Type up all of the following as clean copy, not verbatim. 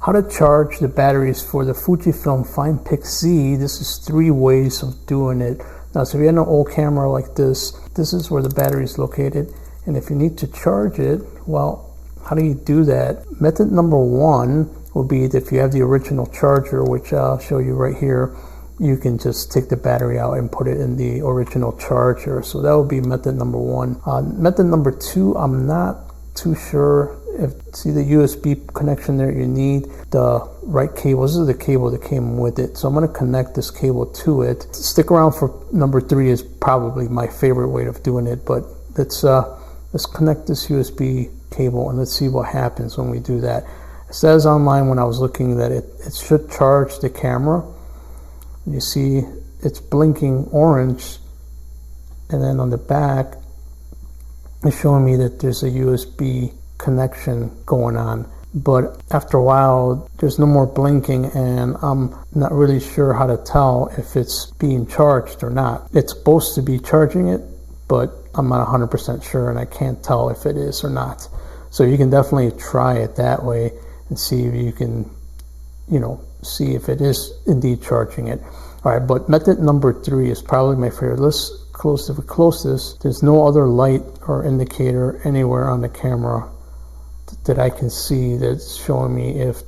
How to charge the batteries for the Fujifilm Finepix Z. This is 3 ways of doing it. Now, so if you have an old camera like this, this is where the battery is located. And if you need to charge it, well, how do you do that? Method number 1 will be that if you have the original charger, which I'll show you right here, you can just take the battery out and put it in the original charger. So that would be method number 1. Method number 2, I'm not too sure. See the USB connection there, you need the right cable. This is the cable that came with it. So I'm going to connect this cable to it. Stick around for number 3 is probably my favorite way of doing it, but let's connect this USB cable and let's see what happens when we do that. It says online when I was looking that it should charge the camera. You see it's blinking orange, and then on the back it's showing me that there's a USB connection going on, but after a while there's no more blinking and I'm not really sure how to tell if it's being charged or not. It's supposed to be charging it, but I'm not 100% sure and I can't tell if it is or not. So you can definitely try it that way and see if you can, see if it is indeed charging it. All right, but method number 3 is probably my favorite. Let's close this. There's no other light or indicator anywhere on the camera that I can see that's showing me if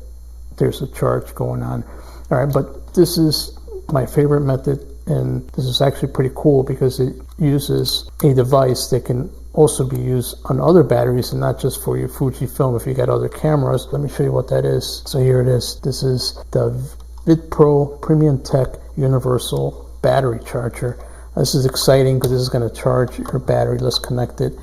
there's a charge going on. All right, but this is my favorite method, and this is actually pretty cool because it uses a device that can also be used on other batteries and not just for your Fujifilm if you got other cameras. Let me show you what that is. So here it is. This is the VidPro Premium Tech Universal Battery Charger. This is exciting because this is going to charge your battery. Let's connect it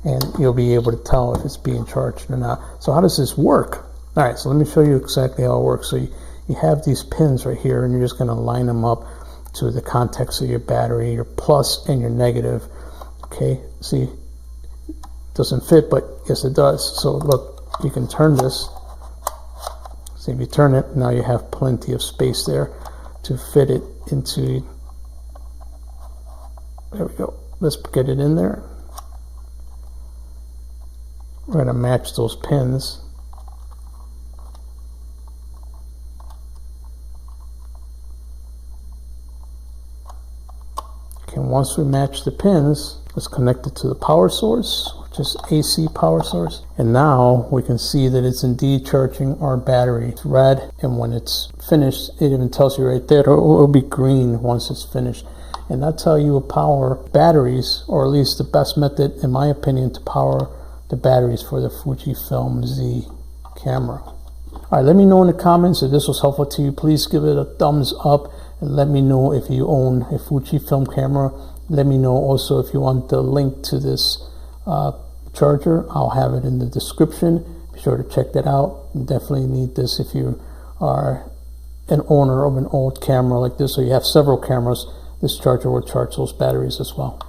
and you'll be able to tell if it's being charged or not. So how does this work? All right, so let me show you exactly how it works. So you have these pins right here and you're just going to line them up to the contacts of your battery, your plus and your negative. Okay, see, it doesn't fit, but yes it does. So look, you can turn this. See, if you turn it, now you have plenty of space there to fit it into. There we go. Let's get it in there. We're going to match those pins. Okay, once we match the pins, let's connect it to the power source, which is AC power source. And now we can see that it's indeed charging our battery. It's red, and when it's finished, it even tells you right there, it'll be green once it's finished. And that's how you will power batteries, or at least the best method, in my opinion, to power the batteries for the Fujifilm Z camera. All right, let me know in the comments if this was helpful to you. Please give it a thumbs up and let me know if you own a Fujifilm camera. Let me know also if you want the link to this charger. I'll have it in the description. Be sure to check that out. You definitely need this if you are an owner of an old camera like this, or you have several cameras. This charger will charge those batteries as well.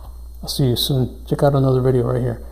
I'll see you soon. Check out another video right here.